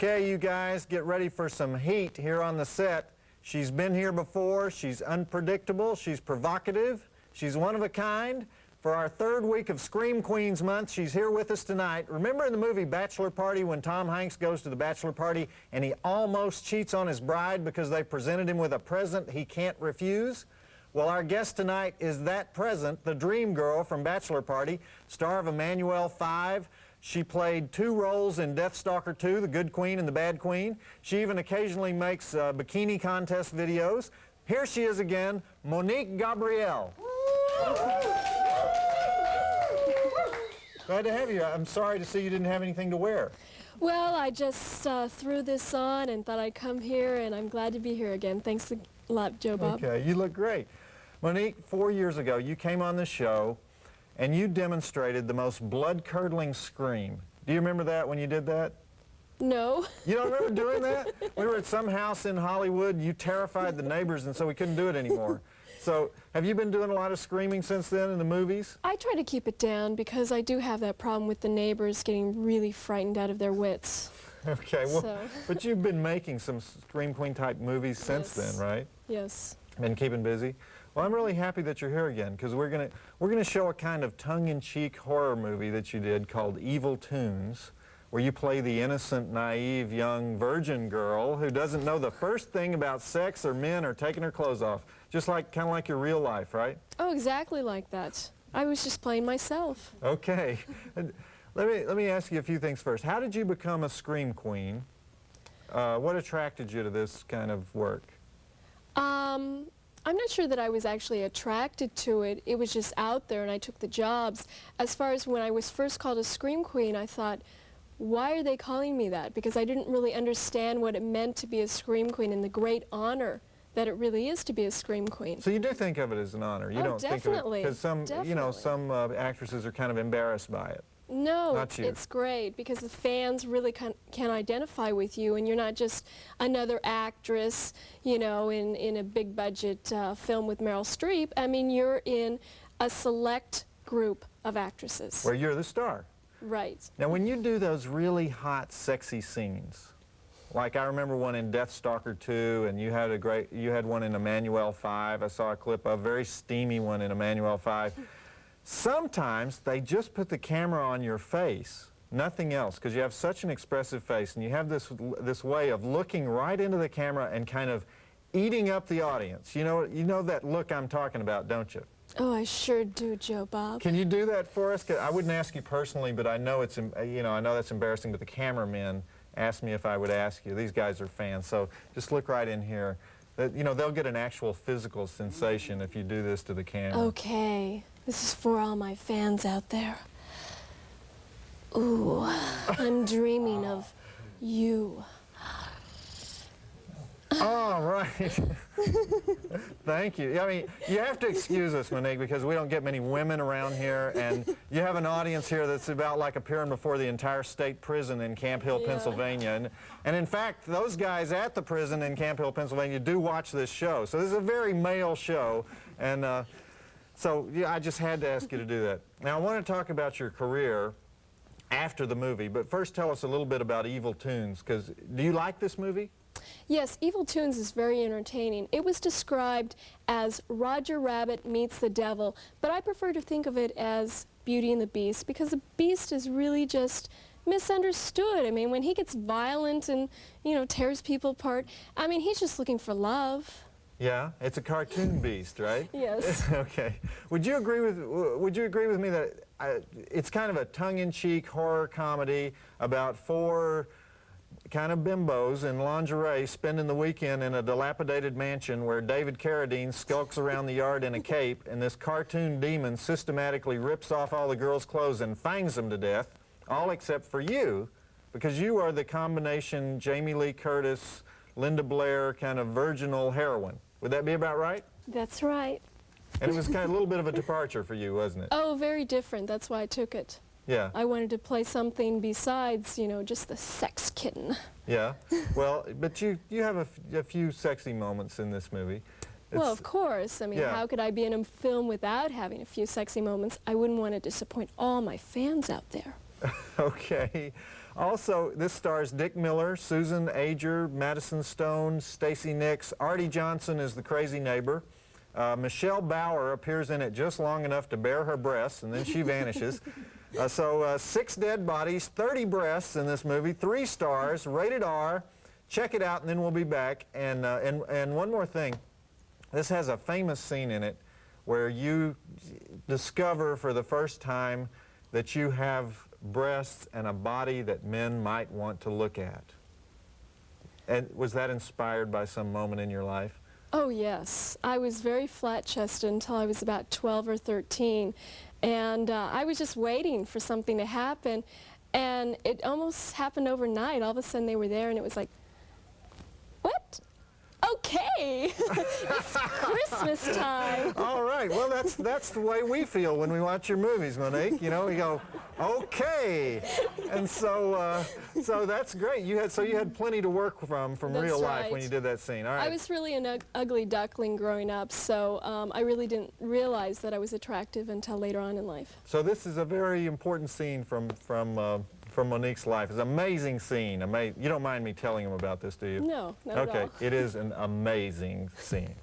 Okay, you guys, get ready for some heat here on the set. She's been here before. She's unpredictable. She's provocative. She's one of a kind. For our third week of Scream Queens Month, she's here with us tonight. Remember in the movie Bachelor Party when Tom Hanks goes to the bachelor party and he almost cheats on his bride because they presented him with a present he can't refuse? Well, our guest tonight is that present, the dream girl from Bachelor Party, star of Emmanuel 5. She played 2 roles in Death Stalker 2, the Good Queen and the Bad Queen. She even occasionally makes bikini contest videos. Here she is again, Monique Gabrielle. Glad to have you. I'm sorry to see you didn't have anything to wear. Well, I just threw this on and thought I'd come here, and I'm glad to be here again. Thanks a lot, Joe Bob. Okay, you look great. Monique, 4 years ago, you came on this show, and you demonstrated the most blood-curdling scream. Do you remember that when you did that? No. You don't remember doing that? We were at some house in Hollywood. You terrified the neighbors, and so we couldn't do it anymore. So, have you been doing a lot of screaming since then in the movies? I try to keep it down because I do have that problem with the neighbors getting really frightened out of their wits. Okay, well, but you've been making some Scream Queen type movies since then, right? Yes. Been keeping busy? Well, I'm really happy that you're here again because we're gonna show a kind of tongue-in-cheek horror movie that you did called Evil Toons, where you play the innocent, naive, young virgin girl who doesn't know the first thing about sex or men or taking her clothes off. Just like, kind of like your real life, right? Oh, exactly like that. I was just playing myself. Okay. Let me ask you a few things first. How did you become a Scream Queen? What attracted you to this kind of work? I'm not sure that I was actually attracted to it. It was just out there and I took the jobs. As far as when I was first called a Scream Queen, I thought, why are they calling me that? Because I didn't really understand what it meant to be a Scream Queen and the great honor that it really is to be a Scream Queen. So you do think of it as an honor? You don't definitely. Think of it, because you know, some actresses are kind of embarrassed by it. No, it's great because the fans really can identify with you, and you're not just another actress, you know, in a big budget film with Meryl Streep. I mean, you're in a select group of actresses. Where you're the star. Right. Now, when you do those really hot, sexy scenes, like I remember one in Death Stalker 2, and you had one in Emmanuel 5. I saw a clip of a very steamy one in Emmanuel 5. Sometimes they just put the camera on your face, nothing else, because you have such an expressive face, and you have this way of looking right into the camera and kind of eating up the audience. You know that look I'm talking about, don't you? Oh, I sure do, Joe Bob. Can you do that for us? 'Cause I wouldn't ask you personally, but I know it's, you know, I know that's embarrassing, but the cameramen asked me if I would ask you. These guys are fans, so just look right in here. You know, they'll get an actual physical sensation if you do this to the camera. Okay. This is for all my fans out there. Ooh, I'm dreaming of you. All right. Thank you. I mean, you have to excuse us, Monique, because we don't get many women around here, and you have an audience here that's about like appearing before the entire state prison in Camp Hill, Pennsylvania. And in fact, those guys at the prison in Camp Hill, Pennsylvania do watch this show. So this is a very male show, and so yeah, I just had to ask you to do that. Now, I want to talk about your career after the movie, but first tell us a little bit about Evil Toons, because do you like this movie? Yes, Evil Toons is very entertaining. It was described as Roger Rabbit meets the devil, but I prefer to think of it as Beauty and the Beast, because the Beast is really just misunderstood. I mean, when he gets violent and, you know, tears people apart, I mean, he's just looking for love. Yeah, it's a cartoon beast, right? Yes. Okay. Would you agree with me that it's kind of a tongue-in-cheek horror comedy about 4 kind of bimbos in lingerie spending the weekend in a dilapidated mansion where David Carradine skulks around the yard in a cape, and this cartoon demon systematically rips off all the girls' clothes and fangs them to death, all except for you, because you are the combination Jamie Lee Curtis, Linda Blair kind of virginal heroine. Would that be about right? That's right. And it was kind of a little bit of a departure for you, wasn't it? Oh, very different. That's why I took it. Yeah. I wanted to play something besides, you know, just the sex kitten. Yeah. Well, but you have a few sexy moments in this movie. Well, of course. I mean, how could I be in a film without having a few sexy moments? I wouldn't want to disappoint all my fans out there. Okay. Also, this stars Dick Miller, Susan Ager, Madison Stone, Stacey Nicks. Artie Johnson is the crazy neighbor. Michelle Bauer appears in it just long enough to bare her breasts, and then she vanishes. So 6 dead bodies, 30 breasts in this movie, 3 stars, rated R. Check it out, and then we'll be back. And one more thing. This has a famous scene in it where you discover for the first time that you have breasts and a body that men might want to look at. And was that inspired by some moment in your life? Oh, yes. I was very flat-chested until I was about 12 or 13. And I was just waiting for something to happen. And it almost happened overnight. All of a sudden they were there, and it was like, what? Okay, it's Christmas time. All right, well, that's the way we feel when we watch your movies, Monique. You know, we go, okay, and so that's great. You had plenty to work from That's real life right. when you did that scene. All right. I was really an ugly duckling growing up, so I really didn't realize that I was attractive until later on in life. So this is a very important scene from Monique's life. It's an amazing scene. You don't mind me telling him about this, do you? No, not at all. Okay, it is an amazing scene.